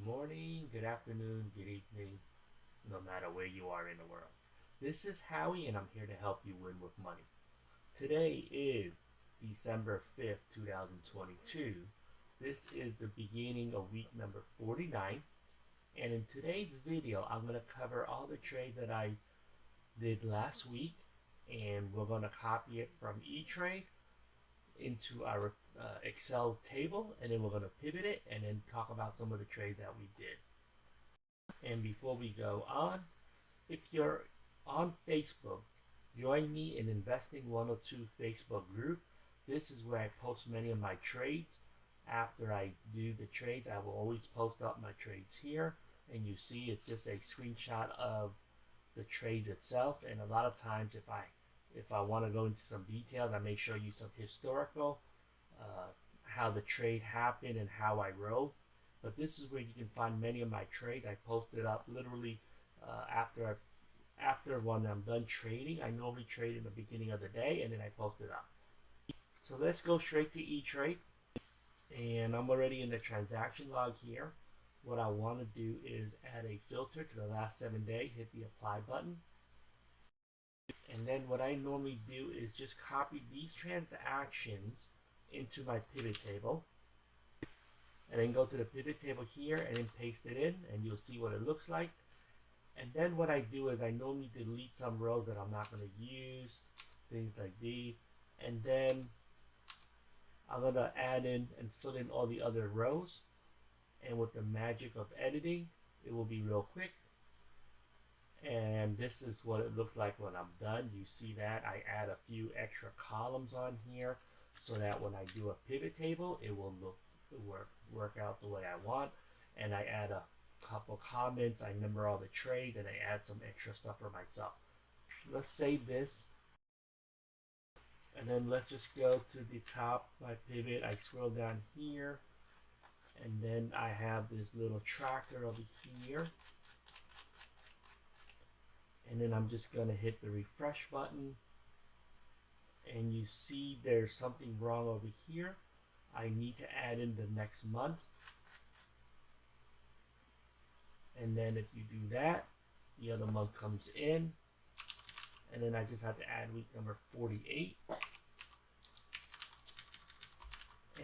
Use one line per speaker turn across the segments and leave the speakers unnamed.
morning, good afternoon, good evening, no matter where you are in the world. This is Howie, and I'm here to help you win with money. Today is December 5th, 2022. This is the beginning of week number 49. And in today's video, I'm going to cover all the trades that I did last week. And we're going to copy it from E-Trade into our Excel table, and then we're going to pivot it and then talk about some of the trades that we did. And before we go on, if you're on Facebook, join me in Investing 102 Facebook group. This is where I post many of my trades. After I do the trades, I will always post up my trades here, and you see it's just a screenshot of the trades itself. And a lot of times if I want to go into some details, I may show you some historical, how the trade happened and how I wrote. But this is where you can find many of my trades. I posted up literally after when I'm done trading. I normally trade in the beginning of the day, and then I post it up. So let's go straight to E-Trade. And I'm already in the transaction log here. What I want to do is add a filter to the last 7 days, hit the apply button. And then what I normally do is just copy these transactions into my pivot table. And then go to the pivot table here and then paste it in, and you'll see what it looks like. And then what I do is I normally delete some rows that I'm not going to use, things like these. And then I'm going to add in and fill in all the other rows. And with the magic of editing, it will be real quick. And this is what it looks like when I'm done. You see that I add a few extra columns on here so that when I do a pivot table, it will work out the way I want. And I add a couple comments, I number all the trades, and I add some extra stuff for myself. Let's save this. And then let's just go to the top, my pivot. I scroll down here, and then I have this little tracker over here. And then I'm just going to hit the refresh button. And you see there's something wrong over here. I need to add in the next month. And then if you do that, the other month comes in. And then I just have to add week number 48.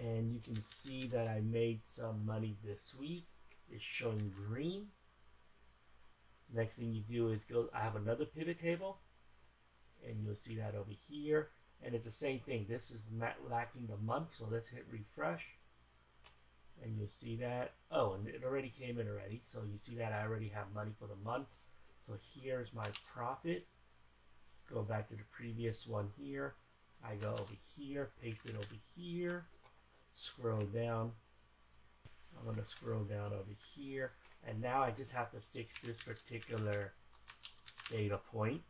And you can see that I made some money this week. It's showing green. Next thing you do is go, I have another pivot table, and you'll see that over here. And it's the same thing. This is not lacking the month, so let's hit refresh. And you'll see that. Oh, and it already came in already. So you see that I already have money for the month. So here's my profit. Go back to the previous one here. I go over here, paste it over here, scroll down. I'm going to scroll down over here. And now I just have to fix this particular data point.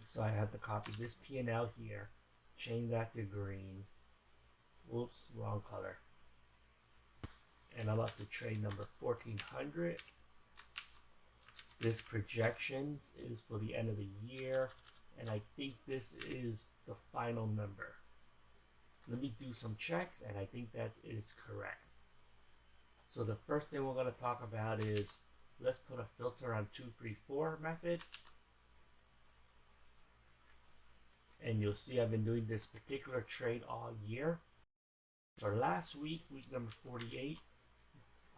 So I have to copy this P&L here, change that to green. Whoops, wrong color. And I'm up to trade number 1400. This projections is for the end of the year, and I think this is the final number. Let me do some checks, and I think that is correct. So the first thing we're going to talk about is, let's put a filter on 234 method. And you'll see I've been doing this particular trade all year. For last week, week number 48,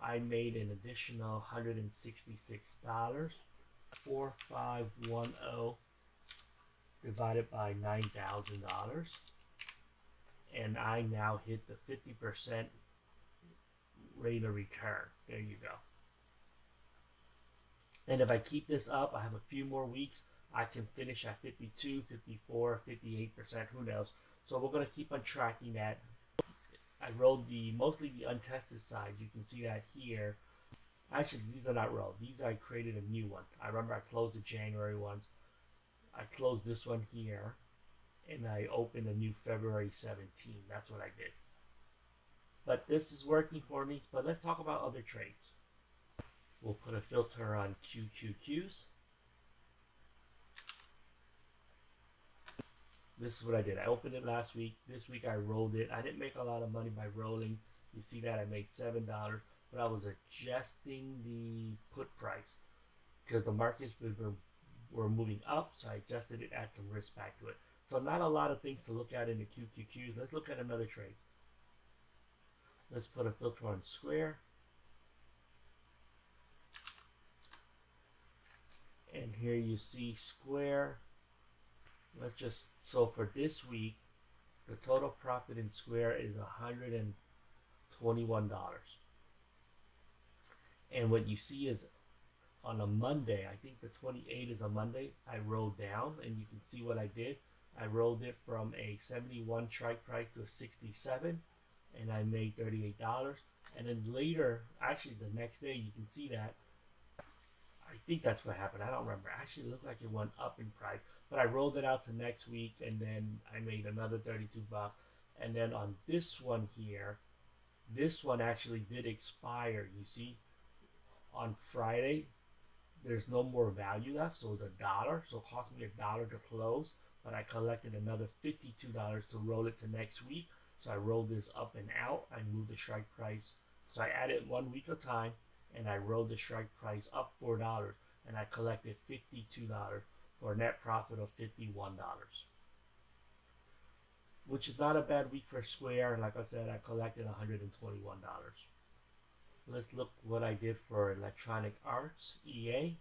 I made an additional $166. 4510 divided by $9,000. And I now hit the 50% rate of return. There you go. And if I keep this up, I have a few more weeks. I can finish at 52, 54, 58%, who knows. So we're going to keep on tracking that. I rolled mostly the untested side. You can see that here. Actually, these are not rolled. These I created a new one. I remember I closed the January ones. I closed this one here. And I opened a new February 17. That's what I did. But this is working for me. But let's talk about other trades. We'll put a filter on QQQs. This is what I did. I opened it last week. This week I rolled it. I didn't make a lot of money by rolling. You see that I made $7. but I was adjusting the put price because the markets were moving up, so I adjusted it, add some risk back to it. So not a lot of things to look at in the QQQs. Let's look at another trade. Let's put a filter on Square. And here you see Square. Let's just, so for this week, the total profit in Square is $121. And what you see is on a Monday, I think the 28th is a Monday, I rolled down, and you can see what I did. I rolled it from a 71 strike price to a 67, and I made $38. And then later, actually the next day, you can see that. I think that's what happened. I don't remember. Actually, it looked like it went up in price, but I rolled it out to next week, and then I made another 32 bucks. And then on this one here, this one actually did expire. You see, on Friday, there's no more value left, so it's $1. So it cost me $1 to close, but I collected another $52 to roll it to next week. So I rolled this up and out. I moved the strike price. So I added 1 week of time, and I rolled the strike price up $4, and I collected $52 for a net profit of $51, which is not a bad week for Square. And like I said, I collected $121. Let's look what I did for Electronic Arts, EA.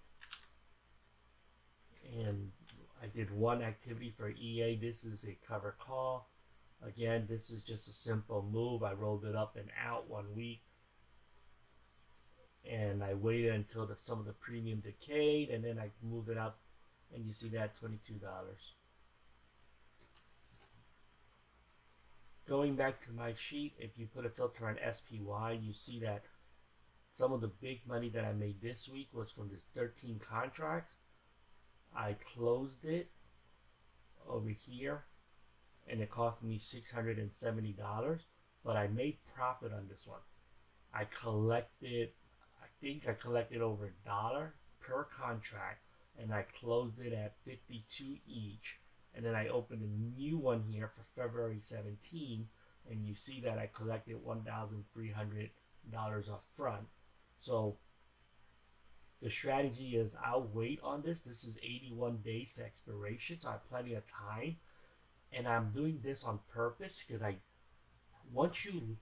And I did one activity for EA. This is a cover call. Again, this is just a simple move. I rolled it up and out 1 week. And I waited until some of the premium decayed, and then I moved it out, and you see that $22. Going back to my sheet, if you put a filter on SPY, you see that some of the big money that I made this week was from this 13 contracts. I closed it over here, and it cost me $670, but I made profit on this one. I think I collected over $1 per contract, and I closed it at 52 each. And then I opened a new one here for February 17, and you see that I collected $1,300 up front. So the strategy is I'll wait on this. This is 81 days to expiration, so I have plenty of time. And I'm doing this on purpose because once you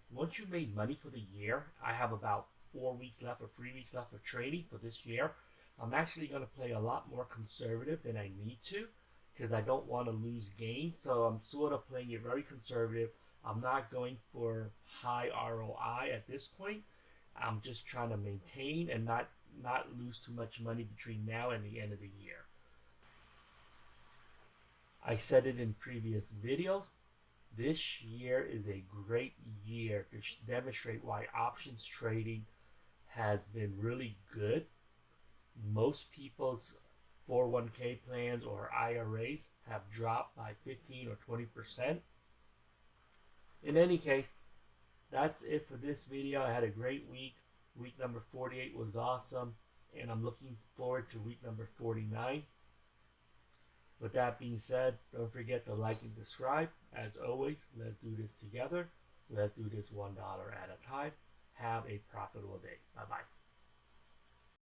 made money for the year, I have about 4 weeks left or 3 weeks left of trading for this year. I'm actually going to play a lot more conservative than I need to because I don't want to lose gains. So I'm sort of playing it very conservative. I'm not going for high ROI at this point. I'm just trying to maintain and not lose too much money between now and the end of the year. I said it in previous videos. This year is a great year to demonstrate why options trading has been really good. Most people's 401k plans or IRAs have dropped by 15 or 20%. In any case, that's it for this video. I had a great week. Week number 48 was awesome, and I'm looking forward to week number 49. With that being said, don't forget to like and subscribe. As always, let's do this together. Let's do this $1 at a time. Have a profitable day. Bye-bye.